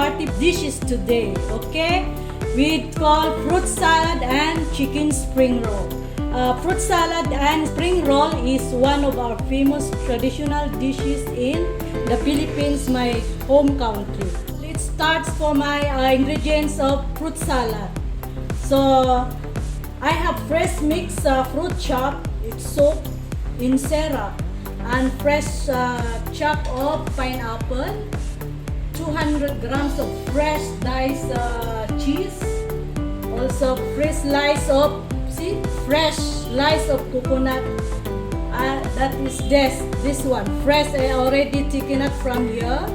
party dishes today, okay? We call fruit salad and chicken spring roll. Fruit salad and spring roll is one of our famous traditional dishes in the Philippines, my home country. Let's start for my ingredients of fruit salad. So I have fresh mixed fruit chop, it's soaked in syrup, and fresh chop of pineapple, 200 grams of fresh diced cheese, also fresh slice of coconut. That is this one fresh. I already taken it from here.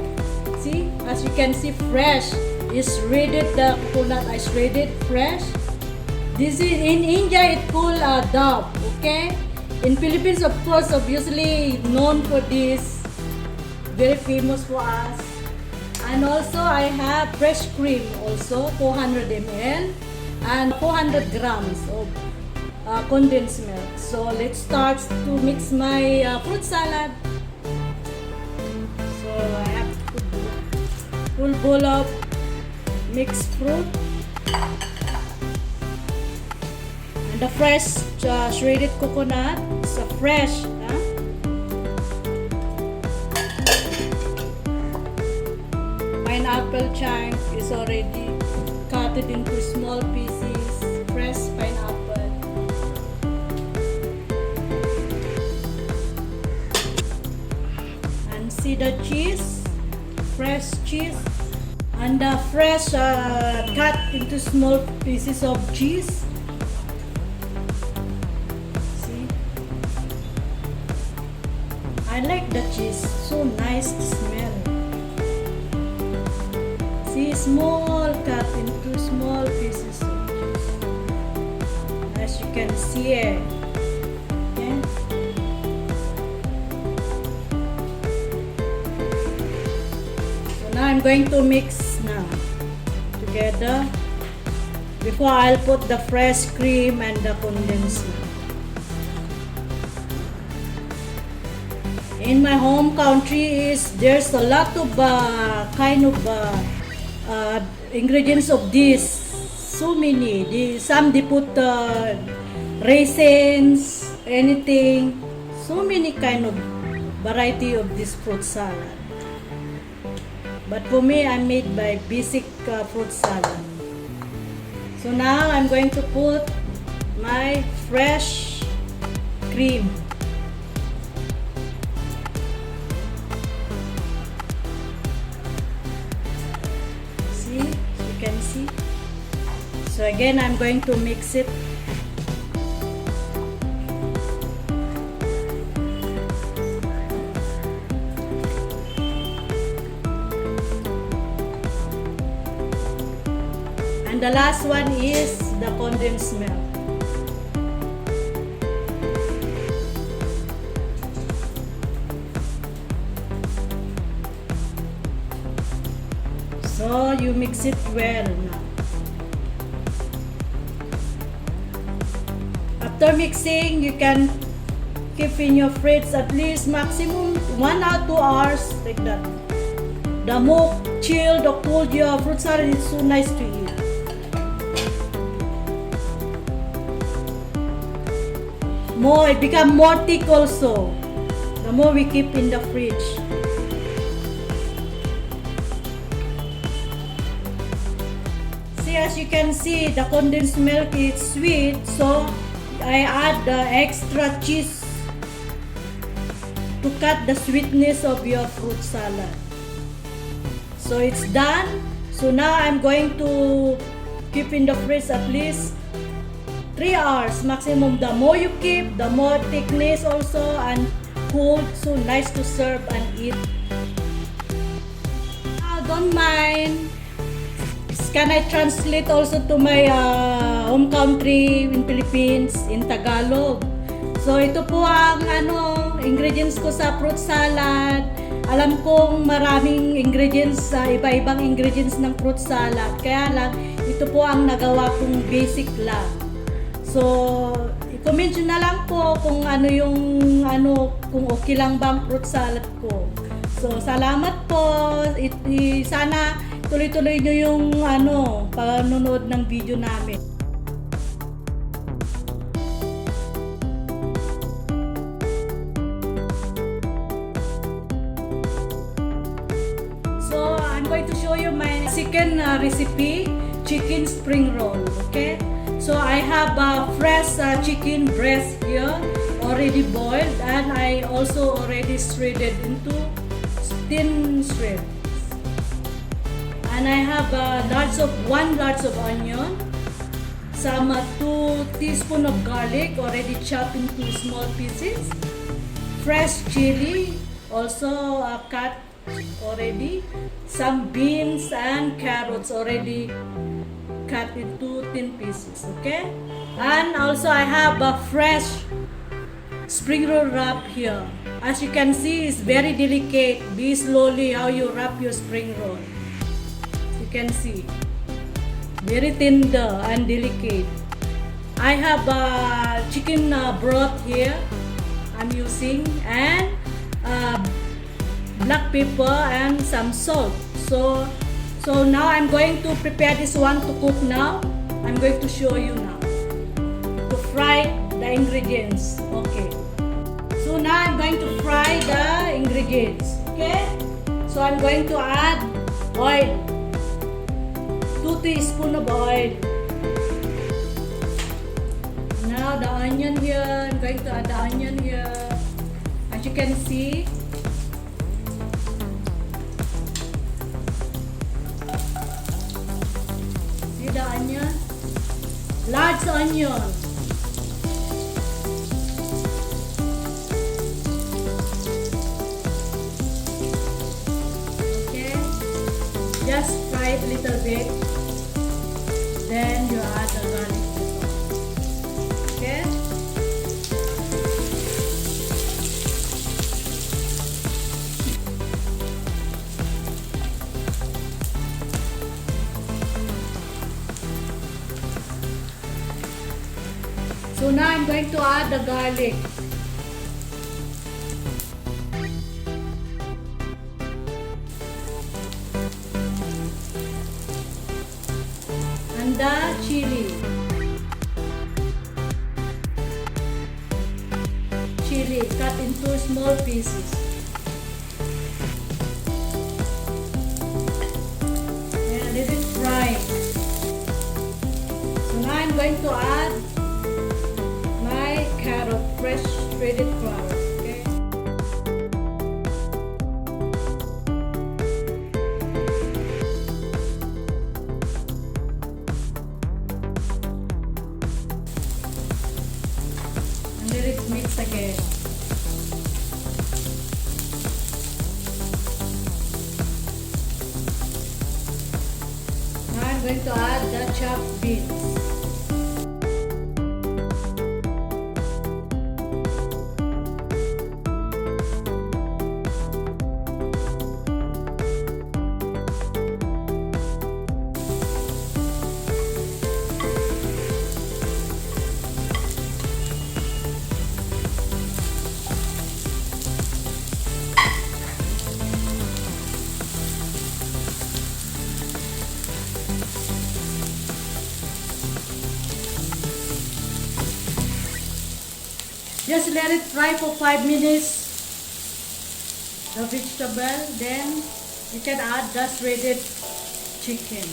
See, as you can see, fresh is shredded. The coconut I shredded fresh. This is in India, it called dove. Okay, in Philippines, of course, obviously known for this, very famous for us. And also I have fresh cream, also 400 ml and 400 grams of condensed milk. So let's start to mix my fruit salad. So I have to put full bowl of mixed fruit and the fresh shredded coconut. It's fresh. Pineapple chunk is already cut into small pieces. Fresh pineapple. And see the cheese, fresh cheese, and the fresh cut into small pieces of cheese. See, I like the cheese. So nice to smell. See, small cut into small pieces of cheese, as you can see here. Okay. So now I'm going to mix now together before I'll put the fresh cream and the condensed milk. In my home country there's a lot of kind of ingredients of this. So many. Some they put raisins, anything. So many kind of variety of this fruit salad. But for me, I made by basic fruit salad. So now I'm going to put my fresh cream. Can see. So again, I'm going to mix it. And the last one is the condensed milk. So you mix it well now. After mixing, you can keep in your fridge at least maximum 1 or 2 hours, like that. The more chilled or cold your fruit salad is, so nice to eat. It becomes more thick also, the more we keep in the fridge. As you can see, the condensed milk is sweet, so I add the extra cheese to cut the sweetness of your fruit salad. So it's done. So now I'm going to keep in the fridge at least 3 hours maximum. The more you keep, the more thickness also and cold, so nice to serve and eat. Don't mind. Can I translate also to my home country in Philippines in Tagalog? So ito po ang ingredients ko sa fruit salad. Alam kong maraming ingredients, iba-ibang ingredients ng fruit salad. Kaya lang ito po ang nagawa kong basic lang. So i-comment nyo na lang po kung kung okay lang bang fruit salad ko. So salamat po. Sana tuloy-tuloy nyo yung panonood ng video namin. So, I'm going to show you my second recipe, chicken spring roll. Okay? So, I have fresh chicken breast here, already boiled, and I also already shredded into thin strips. And I have 1 large of onion, some 2 teaspoons of garlic already chopped into small pieces, fresh chili also cut already, some beans and carrots already cut into thin pieces. Okay, and also I have a fresh spring roll wrap here. As you can see, it's very delicate. Be slowly how you wrap your spring roll. You can see, very tender and delicate. I have chicken broth here I'm using, and black pepper and some salt. So now I'm going to prepare this one to cook now. I'm going to show you now to fry the ingredients. Okay, so now I'm going to fry the ingredients. Okay, so I'm going to add oil, 2 teaspoons of oil. Now the onion here, I'm going to add the onion here. As you can see, the onion, large onion. Okay, just fry it a little bit, then you add the garlic. Okay, so now I'm going to add the garlic. And the chili. Chili cut into small pieces. And let it fry. So now I'm going to add carrot, fresh shredded carrot. Okay, and let it mix again. Now I'm going to add the chopped beans. Just let it fry for 5 minutes, the vegetable, then you can add the shredded chicken.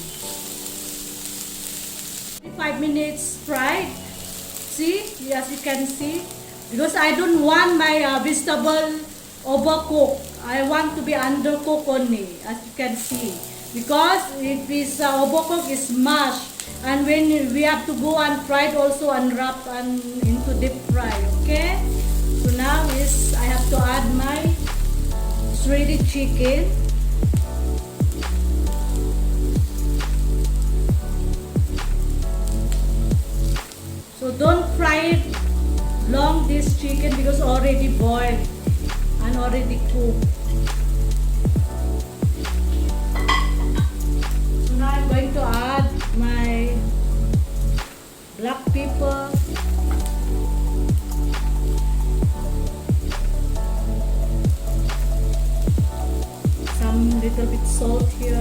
5 minutes fried. See, as you can see, because I don't want my vegetable overcooked. I want to be undercooked only, as you can see. Because if it's overcooked, it's mashed. And when we have to go and fry it also unwrap and into deep fry. Okay, so now I have to add my shredded chicken. So don't fry it long, this chicken, because already boiled and already cooked. So now I'm going to add my black pepper, some little bit salt here,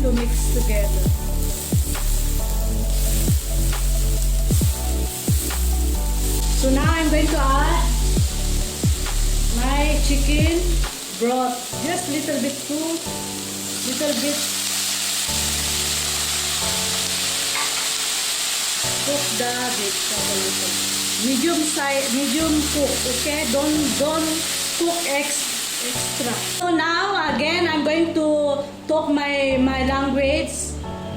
going to mix together. So now I'm going to add my chicken broth, just little bit too, little bit. Cook the vegetable. Medium cook, okay? Don't cook extra. So now again I'm going to talk my language,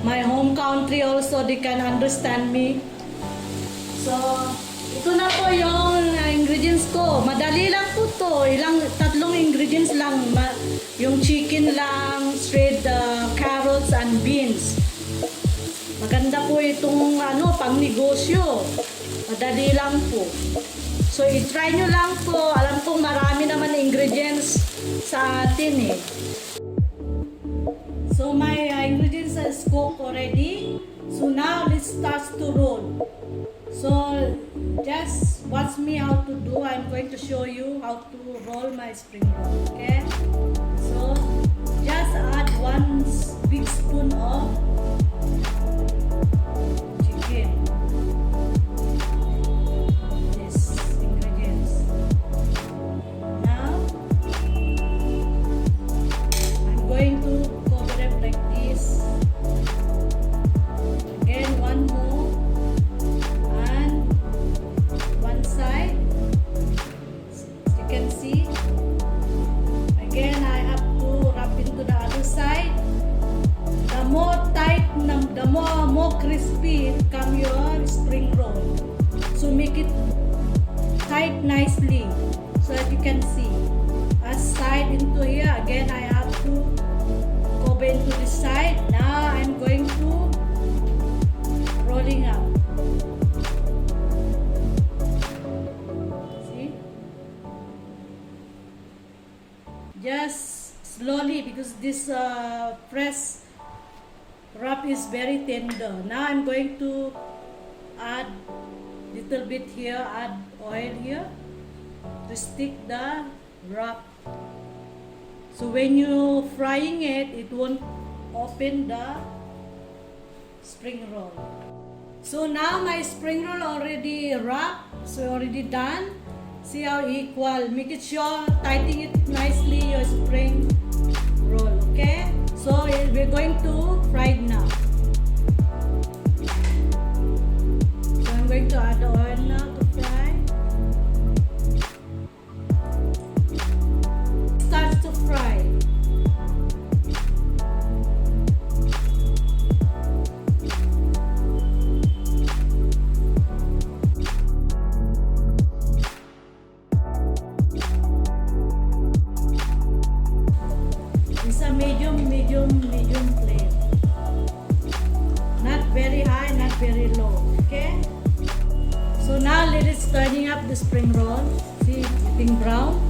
my home country also, they can understand me. So ito na po yung ingredients ko. Madali lang po to. Tatlong ingredients lang. Yung chicken lang, shred carrots and beans. Maganda po itong pang negosyo. Madali lang po. So i-try nyo lang po. Alam kong marami naman ingredients sa atin eh. So my ingredients are cooked already. So now let's start to roll. So just watch me how to do. I'm going to show you how to roll my spring roll. Okay? So just add 1 big spoon of chicken. These ingredients. Now I'm going to cover it like this. Again, one more. Side, you can see. Again, I have to wrap into the other side. The more tight, the more crispy come your spring roll. So make it tight nicely, so that you can see. A side into here. Again, I have to cover into this side. Now I'm going to rolling up. Just slowly, because this press wrap is very tender. Now I'm going to add little bit here, add oil here to stick the wrap. So when you frying it, it won't open the spring roll. So now my spring roll already wrapped, so already done. See how equal. Make it sure, tighten it nicely your spring roll, okay? So we're going to fry it now. So I'm going to add the oil now to fry. Start to fry. Medium flame. Not very high, not very low. Okay? So now let it turning up the spring roll. See, it's getting brown.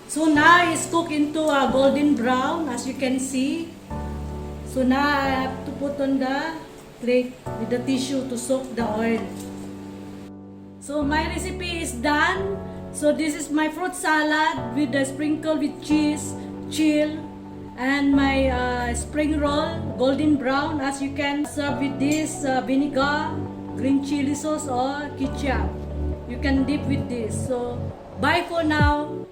So now it's cooked into a golden brown, as you can see. So now I have to put on the plate with the tissue to soak the oil. So my recipe is done. So this is my fruit salad with the sprinkle with cheese, chill, and my spring roll, golden brown. As you can serve with this vinegar, green chili sauce or ketchup. You can dip with this. So bye for now.